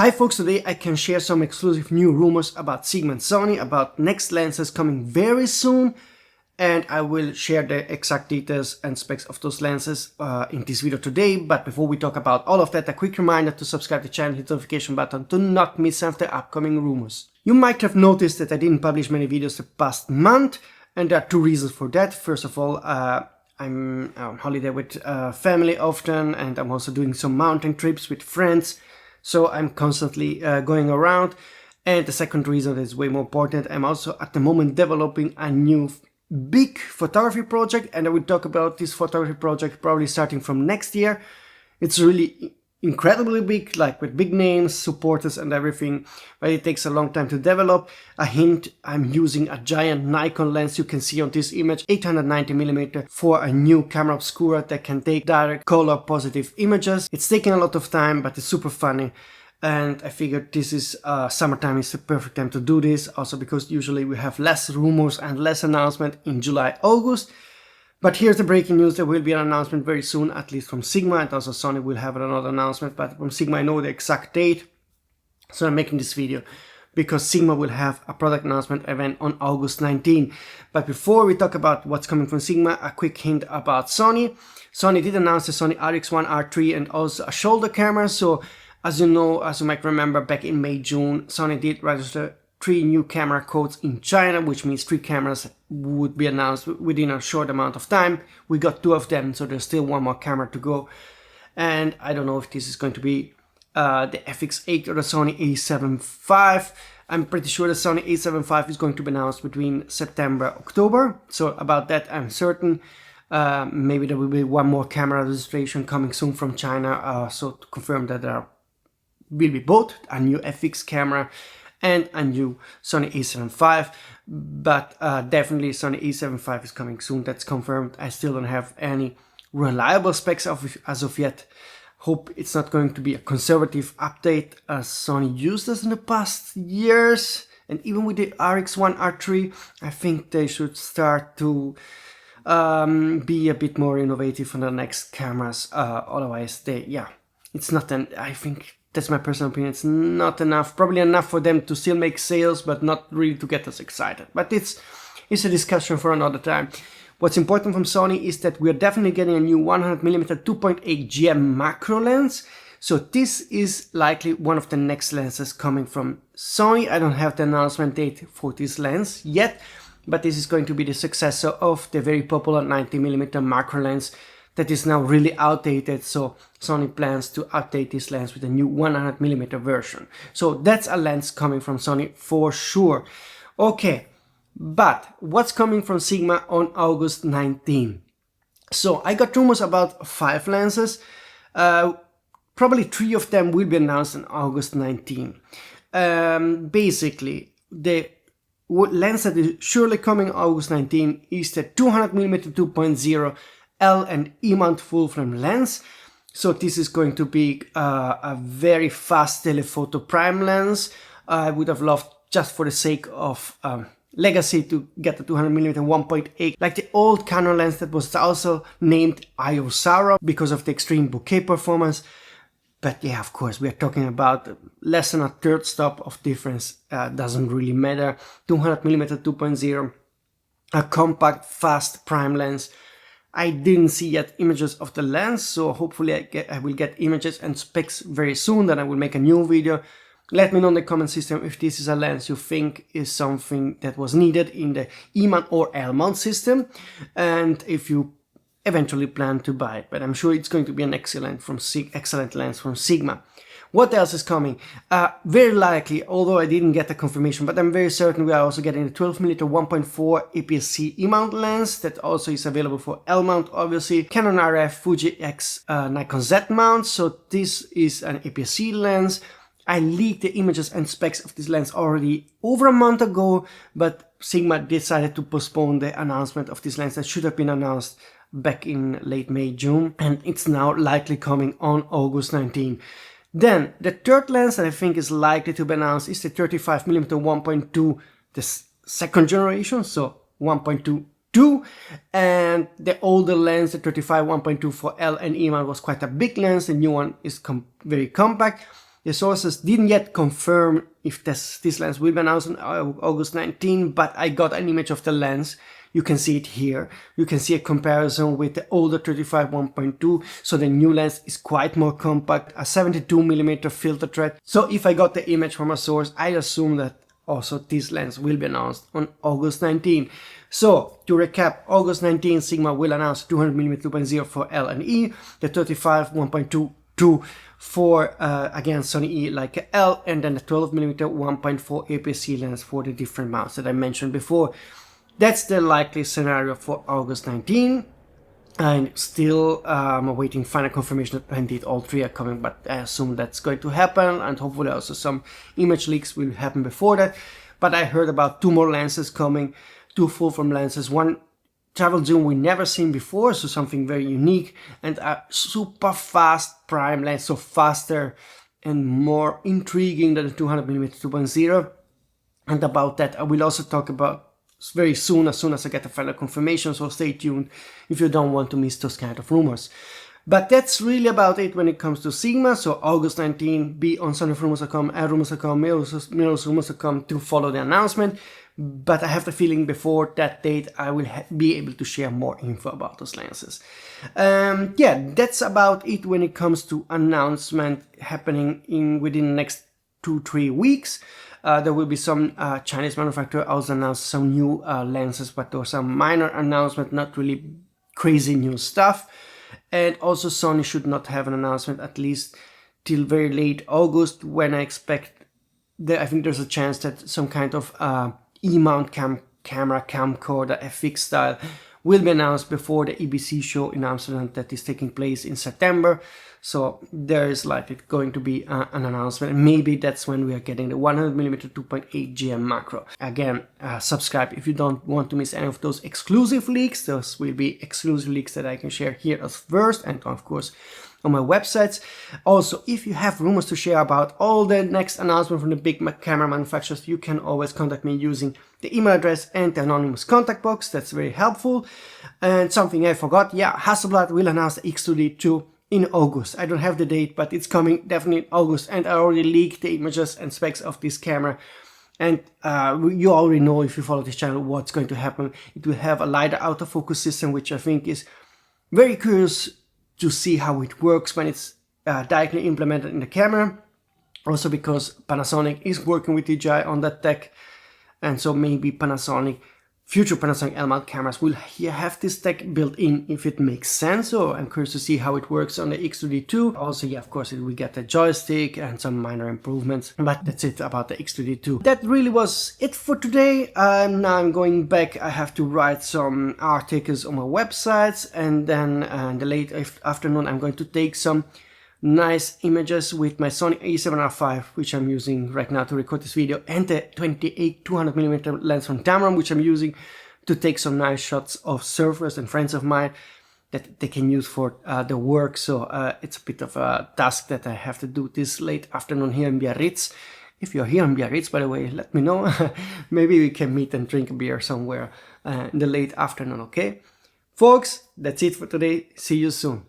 Hi folks, today I can share some exclusive new rumors about Sigma and Sony, about next lenses coming very soon, and I will share the exact details and specs of those lenses in this video today. But before we talk about all of that, a quick reminder to subscribe to the channel, hit the notification button to not miss some of the upcoming rumors. You might have noticed that I didn't publish many videos the past month, and there are two reasons for that. First of all, I'm on holiday with family often, and I'm also doing some mountain trips with friends. So I'm constantly going around. And the second reason is way more important. I'm also at the moment developing a new big photography project, and I will talk about this photography project probably starting from next year. It's really incredibly big, like with big names, supporters and everything, but it takes a long time to develop. A hint, I'm using a giant Nikon lens you can see on this image, 890mm, for a new camera obscura that can take direct color positive images. It's taking a lot of time, but it's super funny. And I figured this is summertime is the perfect time to do this, also because usually we have less rumors and less announcement in July, August. But here's the breaking news: there will be an announcement very soon, at least from Sigma, and also Sony will have another announcement, but from Sigma I know the exact date. So I'm making this video because Sigma will have a product announcement event on August 19. But before we talk about what's coming from Sigma, a quick hint about Sony. Sony did announce the Sony RX1R3 and also a shoulder camera. So as you know, as you might remember, back in May, June, Sony did register 3 new camera codes in China, which means 3 cameras would be announced within a short amount of time. We got 2 of them, so there's still 1 more camera to go. And I don't know if this is going to be the FX8 or the Sony a7 IV. I'm pretty sure the Sony a7 IV is going to be announced between September, October. So about that I'm certain. Maybe there will be 1 more camera registration coming soon from China. So to confirm that there will be both a new FX camera and a new Sony a7 IV, but definitely Sony a7 IV is coming soon, that's confirmed. I still don't have any reliable specs as of yet. Hope it's not going to be a conservative update as Sony used us in the past years, and even with the RX1R3, I think they should start to be a bit more innovative on the next cameras. Otherwise, it's not I think that's my personal opinion. It's not enough, probably enough for them to still make sales, but not really to get us excited. But it's a discussion for another time. What's important from Sony is that we're definitely getting a new 100mm 2.8 GM macro lens. So this is likely one of the next lenses coming from Sony. I don't have the announcement date for this lens yet, but this is going to be the successor of the very popular 90mm macro lens that is now really outdated. So Sony plans to update this lens with a new 100mm version. So that's a lens coming from Sony for sure. Okay, but what's coming from Sigma on August 19? So I got rumors about 5 lenses. Probably 3 of them will be announced on August 19. Basically, the lens that is surely coming August 19 is the 200mm 2.0 L and E mount full frame lens. So this is going to be a very fast telephoto prime lens. I would have loved, just for the sake of legacy, to get the 200mm 1.8, like the old Canon lens that was also named Iosara because of the extreme bokeh performance. But yeah, of course, we are talking about less than a third stop of difference. Doesn't really matter. 200mm 2.0, a compact, fast prime lens. I didn't see yet images of the lens, so hopefully I will get images and specs very soon. Then I will make a new video. Let me know in the comment system if this is a lens you think is something that was needed in the E mount or L mount system, and if you eventually plan to buy it. But I'm sure it's going to be an excellent lens from Sigma. What else is coming? Very likely, although I didn't get the confirmation, but I'm very certain we are also getting the 12mm 1.4 aps-c E-mount lens that also is available for L-mount, obviously. Canon RF, Fuji X, Nikon Z mount. So this is an aps-c lens. I leaked the images and specs of this lens already over a month ago, but Sigma decided to postpone the announcement of this lens that should have been announced back in late May, June, and it's now likely coming on August 19. Then the third lens that I think is likely to be announced is the 35mm 1.2, the second generation, so 1.22, and the older lens, the 35 1.2 for L and E mount, was quite a big lens. The new one is very compact. The sources didn't yet confirm if this lens will be announced on August 19, but I got an image of the lens. You can see it here. You can see a comparison with the older 35 1.2. So the new lens is quite more compact, a 72mm filter thread. So if I got the image from a source, I assume that also this lens will be announced on August 19. So to recap, August 19, Sigma will announce 200mm 2.0 for L and E, the 35 1.2 for again Sony E like L, and then the 12mm 1.4 aps-c lens for the different mounts that I mentioned before. That's the likely scenario for August 19. And still I'm awaiting final confirmation that indeed all three are coming, but I assume that's going to happen, and hopefully also some image leaks will happen before that. But I heard about 2 more lenses coming, 2 full-frame lenses, one travel zoom we never seen before, so something very unique, and a super fast prime lens, so faster and more intriguing than the 200mm 2.0. And about that I will also talk about very soon, as I get the final confirmation, so stay tuned if you don't want to miss those kind of rumors. But that's really about it when it comes to Sigma. So August 19, be on sonyalpha.com, rumors.com, mirrorless.com to follow the announcement. But I have the feeling before that date I will be able to share more info about those lenses. Yeah, that's about it when it comes to announcement happening within the next 2-3 weeks. There will be some Chinese manufacturer also announce some new lenses, but there was some minor announcement, not really crazy new stuff. And also Sony should not have an announcement at least till very late August, when I expect that I think there's a chance that some kind of E-mount camera camcorder FX style will be announced before the EBC show in Amsterdam that is taking place in September. So there is likely going to be an announcement, and maybe that's when we are getting the 100mm 2.8 GM macro. Again, subscribe if you don't want to miss any of those exclusive leaks. Those will be exclusive leaks that I can share here as first, and of course on my websites. Also, if you have rumors to share about all the next announcement from the big camera manufacturers, you can always contact me using the email address and the anonymous contact box. That's very helpful. And something I forgot, yeah, Hasselblad will announce the X2D2 in August. I don't have the date, but it's coming definitely in August, and I already leaked the images and specs of this camera. And you already know, if you follow this channel, what's going to happen. It will have a LiDAR autofocus system, which I think is very curious to see how it works when it's directly implemented in the camera. Also because Panasonic is working with DJI on that tech, and so maybe future Panasonic L-mount cameras will have this tech built in if it makes sense. So I'm curious to see how it works on the X2D2. Also, yeah, of course, it will get a joystick and some minor improvements. But that's it about the X2D2. That really was it for today. Now I'm going back. I have to write some articles on my websites, and then in the late afternoon I'm going to take some nice images with my Sony a7R5, which I'm using right now to record this video, and the 28 200mm lens from Tamron, which I'm using to take some nice shots of surfers and friends of mine that they can use for the work. So it's a bit of a task that I have to do this late afternoon here in Biarritz. If you're here in Biarritz, by the way, let me know. Maybe we can meet and drink a beer somewhere in the late afternoon, okay? Folks, that's it for today. See you soon.